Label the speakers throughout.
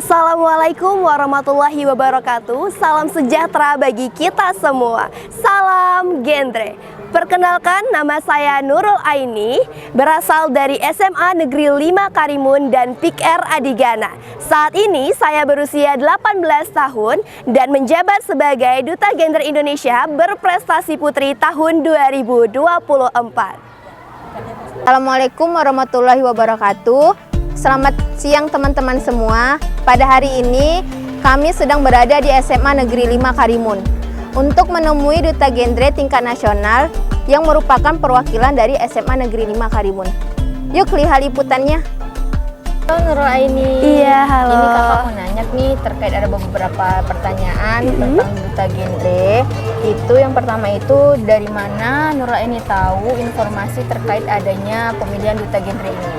Speaker 1: Assalamualaikum warahmatullahi wabarakatuh. Salam sejahtera bagi kita semua. Salam Gendre. Perkenalkan, nama saya Nurul Aini, berasal dari SMA Negeri 5 Karimun dan PIKR Adigana. Saat ini saya berusia 18 tahun dan menjabat sebagai Duta Gender Indonesia Berprestasi Putri tahun 2024.
Speaker 2: Assalamualaikum warahmatullahi wabarakatuh. Selamat siang teman-teman semua. Pada hari ini kami sedang berada di SMA Negeri 5 Karimun untuk menemui Duta Gendre tingkat nasional yang merupakan perwakilan dari SMA Negeri 5 Karimun. Yuk lihat liputannya. Halo Nurul Aini.
Speaker 1: Iya, halo.
Speaker 2: Ini kakak mau nanya nih terkait ada beberapa pertanyaan tentang Duta Gendre. Itu yang pertama itu, dari mana Nurul Aini tahu informasi terkait adanya pemilihan Duta Gendre ini?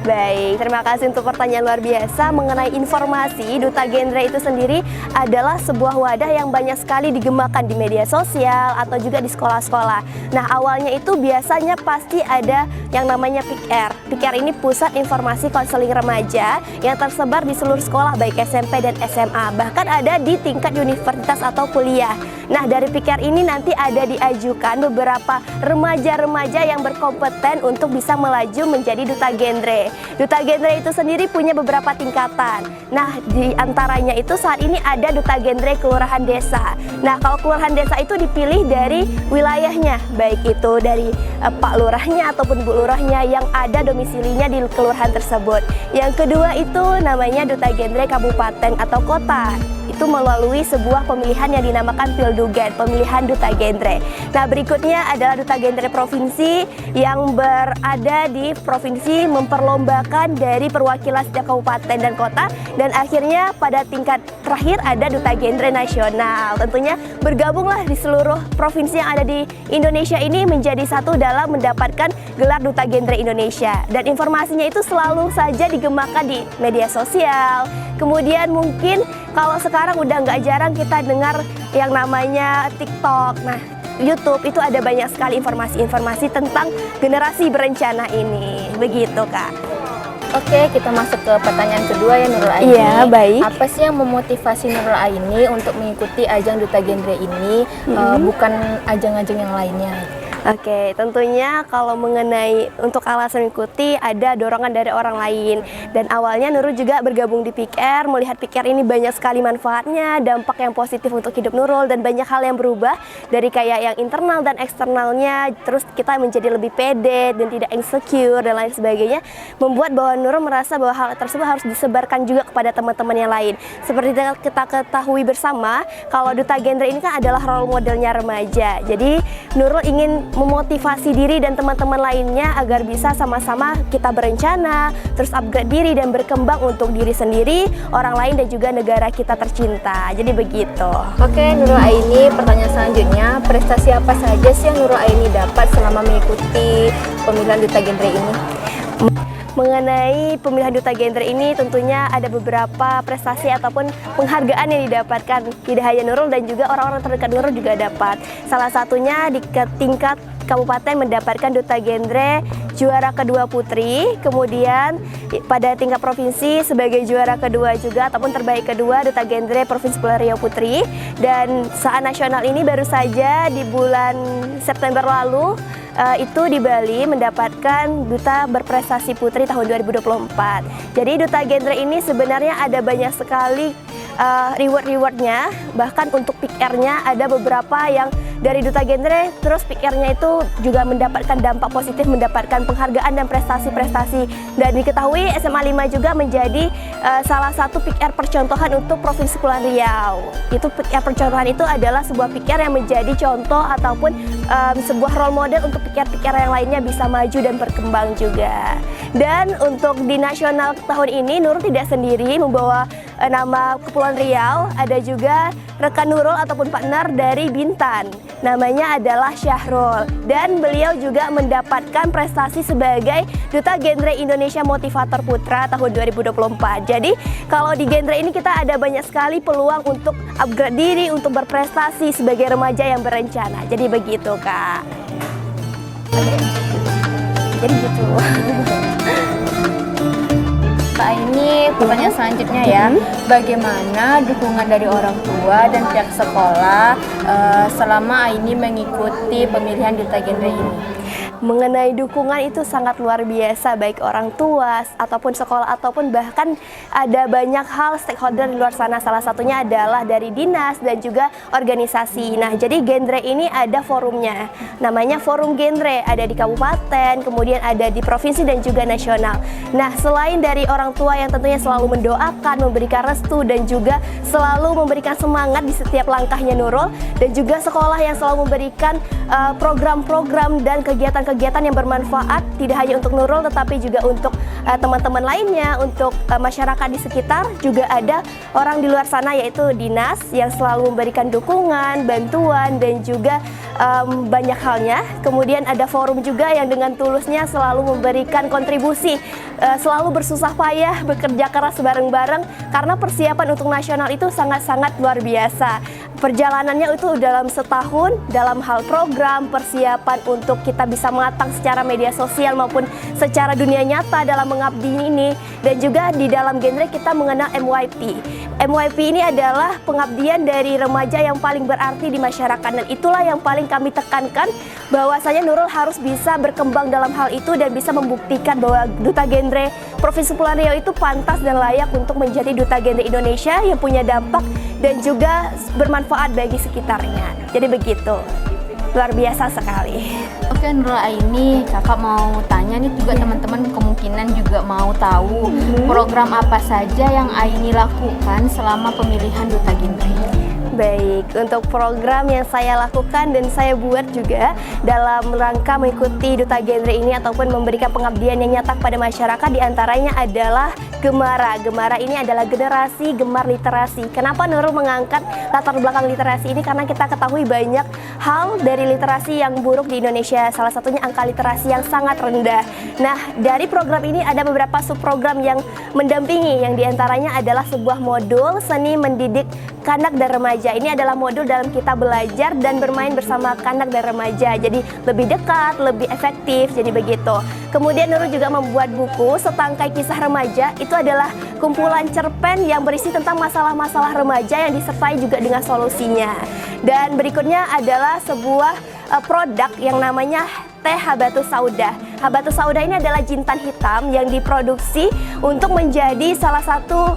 Speaker 1: Baik, terima kasih untuk pertanyaan luar biasa mengenai informasi. Duta Gendre itu sendiri adalah sebuah wadah yang banyak sekali digemakan di media sosial atau juga di sekolah-sekolah. Nah, awalnya itu biasanya pasti ada yang namanya PIKR. PIKR ini Pusat Informasi Konseling Remaja yang tersebar di seluruh sekolah baik SMP dan SMA, bahkan ada di tingkat universitas atau kuliah. Nah, dari PIKR ini nanti ada diajukan beberapa remaja-remaja yang berkompeten untuk bisa melaju menjadi Duta Gendre. Duta Gendre itu sendiri punya beberapa tingkatan. Nah, di antaranya itu saat ini ada Duta Gendre Kelurahan Desa. Nah, kalau Kelurahan Desa itu dipilih dari wilayahnya, baik itu dari Pak Lurahnya ataupun Bu Lurahnya yang ada domisilinya di kelurahan tersebut. Yang kedua itu namanya Duta Gendre Kabupaten atau Kota. Itu melalui sebuah pemilihan yang dinamakan Pildugen, pemilihan Duta Gendre. Nah, berikutnya adalah Duta Gendre Provinsi yang berada di provinsi memperlombakan dari perwakilan setiap kabupaten dan kota, dan akhirnya pada tingkat terakhir ada Duta Gendre Nasional. Tentunya bergabunglah di seluruh provinsi yang ada di Indonesia ini menjadi satu dalam mendapatkan gelar Duta Gendre Indonesia. Dan informasinya itu selalu saja digemakan di media sosial. Kemudian mungkin kalau sekarang udah nggak jarang kita dengar yang namanya TikTok. Nah, YouTube itu ada banyak sekali informasi-informasi tentang generasi berencana ini. Begitu, Kak.
Speaker 2: Oke, kita masuk ke pertanyaan kedua ya Nurul Aini.
Speaker 1: Iya, baik.
Speaker 2: Apa sih yang memotivasi Nurul Aini untuk mengikuti ajang Duta Gendre ini, bukan ajang-ajang yang lainnya?
Speaker 1: Oke, tentunya kalau mengenai untuk alasan mengikuti ada dorongan dari orang lain. Dan awalnya Nurul juga bergabung di PIKR, melihat PIKR ini banyak sekali manfaatnya, dampak yang positif untuk hidup Nurul, dan banyak hal yang berubah dari kayak yang internal dan eksternalnya. Terus kita menjadi lebih pede dan tidak insecure dan lain sebagainya, membuat bahwa Nurul merasa bahwa hal tersebut harus disebarkan juga kepada teman-teman yang lain. Seperti kita ketahui bersama, kalau Duta Gendre ini kan adalah role modelnya remaja. Jadi Nurul ingin memotivasi diri dan teman-teman lainnya agar bisa sama-sama kita berencana, terus upgrade diri dan berkembang untuk diri sendiri, orang lain dan juga negara kita tercinta. Jadi begitu.
Speaker 2: Oke, Nurul Aini, pertanyaan selanjutnya, prestasi apa saja sih yang Nurul Aini dapat selama mengikuti pemilihan Duta Gendre ini?
Speaker 1: Mengenai pemilihan Duta Gendre ini tentunya ada beberapa prestasi ataupun penghargaan yang didapatkan, tidak hanya Nurul dan juga orang-orang terdekat Nurul juga dapat. Salah satunya di tingkat kabupaten mendapatkan Duta Gendre juara kedua putri, kemudian pada tingkat provinsi sebagai juara kedua juga ataupun terbaik kedua Duta Gendre Provinsi Kepulauan Riau Putri, dan saat nasional ini baru saja di bulan September lalu itu di Bali mendapatkan Duta Berprestasi Putri tahun 2024. Jadi Duta Gendre ini sebenarnya ada banyak sekali reward-rewardnya, bahkan untuk PIKR-nya ada beberapa yang dari Duta Gendre, terus PIKR-nya itu juga mendapatkan dampak positif, mendapatkan penghargaan dan prestasi-prestasi. Dan diketahui SMA 5 juga menjadi salah satu PIKR percontohan untuk Provinsi Kepulauan Riau. Itu PIKR percontohan itu adalah sebuah PIKR yang menjadi contoh ataupun sebuah role model untuk PIKR-PIKR yang lainnya bisa maju dan berkembang juga. Dan untuk di nasional tahun ini Nurul tidak sendiri membawa nama Kepulauan Riau, ada juga rekan Nurul ataupun partner dari Bintan. Namanya adalah Syahrul, dan beliau juga mendapatkan prestasi sebagai Duta Gendre Indonesia Motivator Putra tahun 2024. Jadi kalau di Gendre ini kita ada banyak sekali peluang untuk upgrade diri, untuk berprestasi sebagai remaja yang berencana. Jadi begitu, Kak. Jadi gitu.
Speaker 2: Ini pertanyaan selanjutnya ya. Bagaimana dukungan dari orang tua dan pihak sekolah selama Aini mengikuti pemilihan duta genre ini?
Speaker 1: Mengenai dukungan itu sangat luar biasa, baik orang tua ataupun sekolah ataupun bahkan ada banyak hal stakeholder di luar sana. Salah satunya adalah dari dinas dan juga organisasi. Nah, jadi genre ini ada forumnya, namanya Forum Genre, ada di kabupaten, kemudian ada di provinsi dan juga nasional. Nah, selain dari orang tua yang tentunya selalu mendoakan, memberikan restu dan juga selalu memberikan semangat di setiap langkahnya Nurul, dan juga sekolah yang selalu memberikan program-program dan kegiatan-kegiatan yang bermanfaat tidak hanya untuk Nurul tetapi juga untuk teman-teman lainnya, untuk masyarakat di sekitar. Juga ada orang di luar sana yaitu dinas yang selalu memberikan dukungan, bantuan dan juga banyak halnya. Kemudian ada forum juga yang dengan tulusnya selalu memberikan kontribusi, selalu bersusah payah, bekerja keras bareng-bareng karena persiapan untuk nasional itu sangat-sangat luar biasa. Perjalanannya itu dalam setahun, dalam hal program, persiapan untuk kita bisa matang secara media sosial maupun secara dunia nyata dalam mengabdi ini. Dan juga di dalam genre kita mengenal MYP. MYP ini adalah pengabdian dari remaja yang paling berarti di masyarakat, dan itulah yang paling kami tekankan bahwasanya Nurul harus bisa berkembang dalam hal itu dan bisa membuktikan bahwa duta genre Provinsi Kepulauan Riau itu pantas dan layak untuk menjadi duta genre Indonesia yang punya dampak dan juga bermanfaat bagi sekitarnya. Jadi begitu, luar biasa sekali.
Speaker 2: Oke Nurul Aini, kakak mau tanya nih juga teman-teman kemungkinan juga mau tahu program apa saja yang Aini lakukan selama pemilihan duta genre.
Speaker 1: Baik, untuk program yang saya lakukan dan saya buat juga dalam rangka mengikuti duta genre ini ataupun memberikan pengabdian yang nyata kepada masyarakat, diantaranya adalah Gemara. Gemara ini adalah generasi gemar literasi. Kenapa Nurul mengangkat latar belakang literasi ini? Karena kita ketahui banyak hal dari literasi yang buruk di Indonesia, salah satunya angka literasi yang sangat rendah. Nah, dari program ini ada beberapa subprogram yang mendampingi, yang diantaranya adalah sebuah modul seni mendidik kanak dan remaja. Ini adalah modul dalam kita belajar dan bermain bersama kanak dan remaja. Jadi lebih dekat, lebih efektif, jadi begitu. Kemudian Nurul juga membuat buku Setangkai Kisah Remaja. Itu adalah kumpulan cerpen yang berisi tentang masalah-masalah remaja yang disertai juga dengan solusinya. Dan berikutnya adalah sebuah produk yang namanya teh Habatus Sauda. Habatus Sauda ini adalah jintan hitam yang diproduksi untuk menjadi salah satu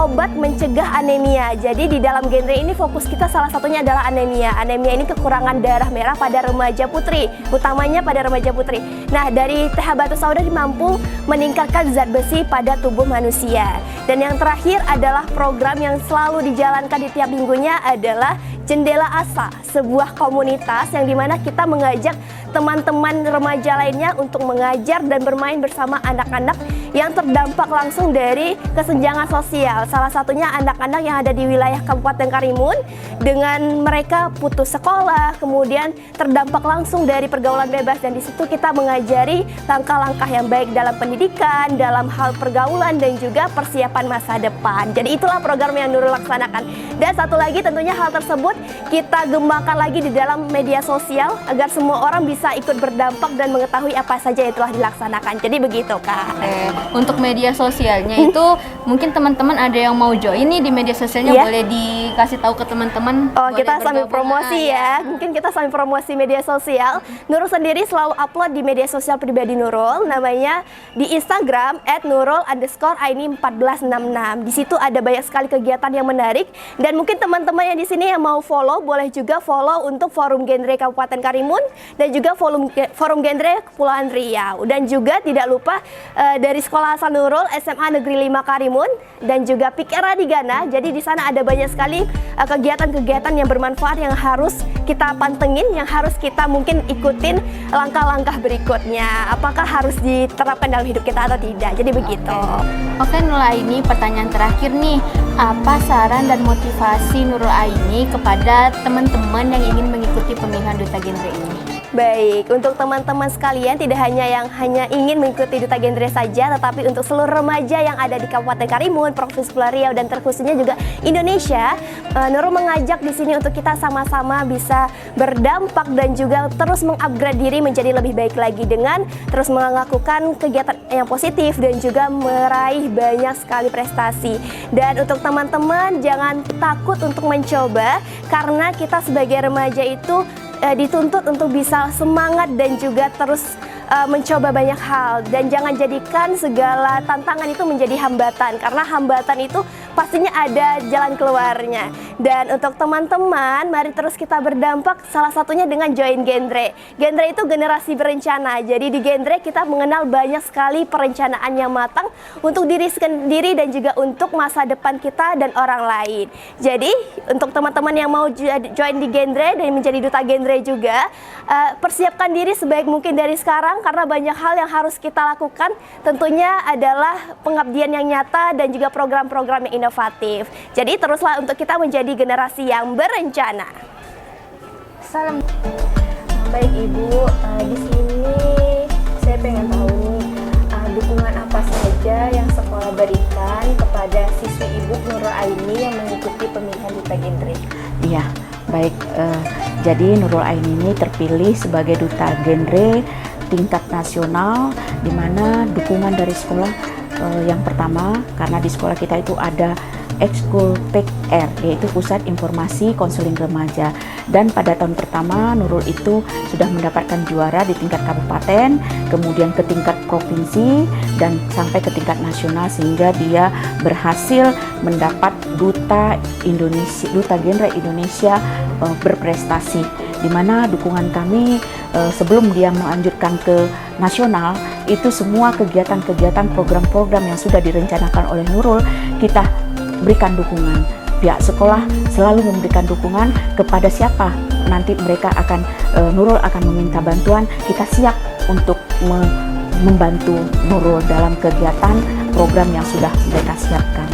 Speaker 1: obat mencegah anemia. Jadi di dalam genre ini fokus kita salah satunya adalah anemia. Anemia ini kekurangan darah merah pada remaja putri, utamanya pada remaja putri. Nah, dari teh Habatus Sauda mampu meningkatkan zat besi pada tubuh manusia. Dan yang terakhir adalah program yang selalu dijalankan di tiap minggunya adalah Jendela Asa, sebuah komunitas yang dimana kita mengajak teman-teman remaja lainnya untuk mengajar dan bermain bersama anak-anak yang terdampak langsung dari kesenjangan sosial. Salah satunya anak-anak yang ada di wilayah Kabupaten Karimun, dengan mereka putus sekolah, kemudian terdampak langsung dari pergaulan bebas, dan di situ kita mengajari langkah-langkah yang baik dalam pendidikan, dalam hal pergaulan dan juga persiapan masa depan. Jadi itulah program yang Nurul laksanakan. Dan satu lagi tentunya hal tersebut kita gembangkan lagi di dalam media sosial agar semua orang bisa ikut berdampak dan mengetahui apa saja yang telah dilaksanakan. Jadi begitu, Kak.
Speaker 2: Untuk media sosialnya itu mungkin teman-teman ada yang mau join nih di media sosialnya, boleh dikasih tahu ke teman-teman.
Speaker 1: Oh, kita sambil promosi ya. Mungkin kita sambil promosi media sosial. Nurul sendiri selalu upload di media sosial pribadi Nurul, namanya di Instagram @nurul_aini1466. Di situ ada banyak sekali kegiatan yang menarik, dan mungkin teman-teman yang di sini yang mau follow boleh juga follow untuk Forum Genre Kabupaten Karimun dan juga Forum Genre Kepulauan Riau. Dan juga tidak lupa dari Sekolah Asal Nurul SMA Negeri 5 Karimun dan juga Pikera di Ghana. Jadi di sana ada banyak sekali kegiatan-kegiatan yang bermanfaat yang harus kita pantengin, yang harus kita mungkin ikutin langkah-langkah berikutnya. Apakah harus diterapkan dalam hidup kita atau tidak? Jadi begitu.
Speaker 2: Oke Nurul Aini, pertanyaan terakhir nih. Apa saran dan motivasi Nurul Aini kepada teman-teman yang ingin mengikuti pemilihan duta genre ini?
Speaker 1: Baik, untuk teman-teman sekalian tidak hanya yang ingin mengikuti Duta Genre saja, tetapi untuk seluruh remaja yang ada di Kabupaten Karimun, Provinsi Kepulauan Riau dan terkhususnya juga Indonesia, Nurul mengajak di sini untuk kita sama-sama bisa berdampak dan juga terus mengupgrade diri menjadi lebih baik lagi dengan terus melakukan kegiatan yang positif dan juga meraih banyak sekali prestasi. Dan untuk teman-teman jangan takut untuk mencoba, karena kita sebagai remaja itu dituntut untuk bisa semangat dan juga terus mencoba banyak hal, dan jangan jadikan segala tantangan itu menjadi hambatan, karena hambatan itu pastinya ada jalan keluarnya. Dan untuk teman-teman, mari terus kita berdampak, salah satunya dengan join Genre. Genre itu generasi berencana, jadi di Genre kita mengenal banyak sekali perencanaan yang matang untuk diri sendiri dan juga untuk masa depan kita dan orang lain. Jadi untuk teman-teman yang mau join di Genre dan menjadi duta Genre juga, persiapkan diri sebaik mungkin dari sekarang, karena banyak hal yang harus kita lakukan. Tentunya adalah pengabdian yang nyata dan juga program-program yang inovatif. Jadi teruslah untuk kita menjadi generasi yang berencana.
Speaker 2: Salam. Baik Ibu, di sini saya pengen tahu nih, dukungan apa saja yang sekolah berikan kepada siswi Ibu Nurul Aini yang mengikuti pemilihan Duta Genre?
Speaker 3: Iya, baik. Jadi Nurul Aini ini terpilih sebagai Duta Genre tingkat nasional, di mana dukungan dari sekolah yang pertama, karena di sekolah kita itu ada ekskul PR, yaitu Pusat Informasi Konseling Remaja. Dan pada tahun pertama Nurul itu sudah mendapatkan juara di tingkat kabupaten, kemudian ke tingkat provinsi dan sampai ke tingkat nasional, sehingga dia berhasil mendapat Duta Genre Indonesia berprestasi. Di mana dukungan kami sebelum dia melanjutkan ke nasional, itu semua kegiatan-kegiatan program-program yang sudah direncanakan oleh Nurul kita berikan dukungan. Pihak sekolah selalu memberikan dukungan kepada siapa nanti mereka akan Nurul akan meminta bantuan, kita siap untuk membantu Nurul dalam kegiatan program yang sudah mereka siapkan.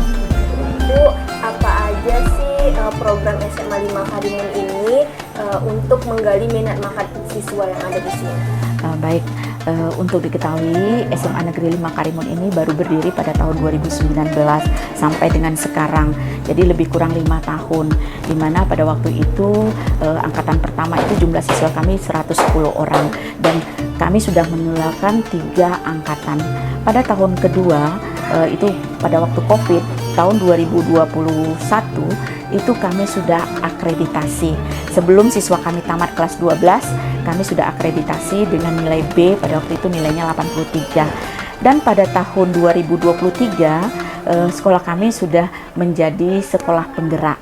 Speaker 2: Bu, apa aja sih program SMA 5 Karimun ini untuk menggali minat bakat siswa yang ada di sini?
Speaker 3: Baik, untuk diketahui SMA Negeri 5 Karimun ini baru berdiri pada tahun 2019 sampai dengan sekarang, jadi lebih kurang 5 tahun, dimana pada waktu itu angkatan pertama itu jumlah siswa kami 110 orang dan kami sudah menyuarakan 3 angkatan. Pada tahun kedua itu pada waktu COVID tahun 2021 itu kami sudah akreditasi. Sebelum siswa kami tamat kelas 12, kami sudah akreditasi dengan nilai B, pada waktu itu nilainya 83. Dan pada tahun 2023, sekolah kami sudah menjadi sekolah penggerak.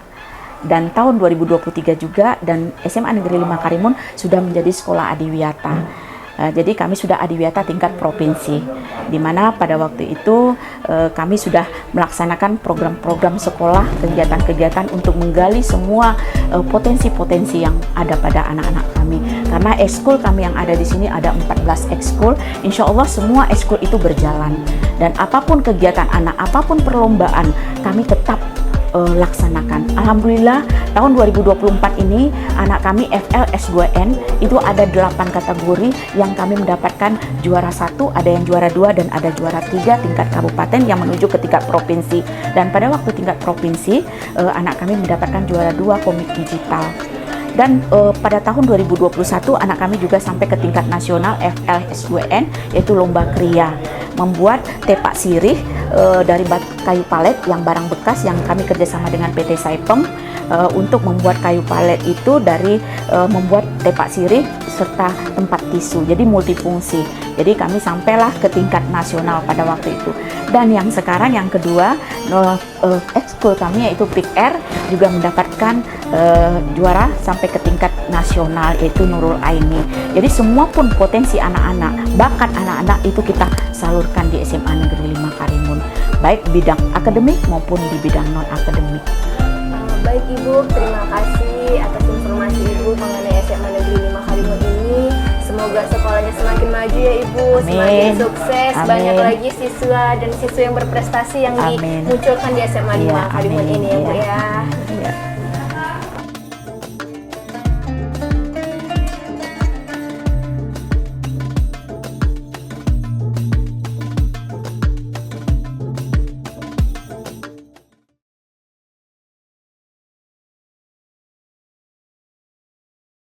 Speaker 3: Dan tahun 2023 juga, dan SMA Negeri 5 Karimun sudah menjadi sekolah adiwiyata. Jadi kami sudah adiwiyata tingkat provinsi, di mana pada waktu itu kami sudah melaksanakan program-program sekolah, kegiatan-kegiatan untuk menggali semua potensi-potensi yang ada pada anak-anak kami. Karena ekskul kami yang ada di sini ada 14 ekskul, insya Allah semua ekskul itu berjalan. Dan apapun kegiatan anak, apapun perlombaan, kami tetap laksanakan. Alhamdulillah tahun 2024 ini anak kami FL S2N itu ada 8 kategori yang kami mendapatkan juara 1, ada yang juara 2 dan ada juara 3 tingkat kabupaten yang menuju ke tingkat provinsi. Dan pada waktu tingkat provinsi anak kami mendapatkan juara 2 komik digital. Dan pada tahun 2021 anak kami juga sampai ke tingkat nasional FL S2N, yaitu lomba kriya, membuat tepak sirih dari kayu palet yang barang bekas yang kami kerjasama dengan PT Saipem untuk membuat kayu palet itu dari membuat tepak sirih serta tempat tisu, jadi multifungsi. Jadi kami sampailah ke tingkat nasional pada waktu itu. Dan yang sekarang yang kedua, ekskul kami yaitu PR juga mendapatkan juara sampai ke tingkat nasional, yaitu Nurul Aini. Jadi semua pun potensi anak-anak, bakat anak-anak itu kita salurkan di SMA Negeri 5 Karimun, baik bidang akademik maupun di bidang non-akademik.
Speaker 2: Baik Ibu, terima kasih atas informasi Ibu mengenai SMA Negeri 5 Karimun ini. Semoga sekolahnya semakin maju ya Ibu,
Speaker 3: Amin.
Speaker 2: semakin sukses,
Speaker 3: Amin.
Speaker 2: banyak lagi siswa dan siswa yang berprestasi yang
Speaker 3: Amin.
Speaker 2: dimunculkan di SMA 5
Speaker 3: Iya,
Speaker 2: Karimun
Speaker 3: amin.
Speaker 2: ini ya Bu
Speaker 3: Iya.
Speaker 2: ya.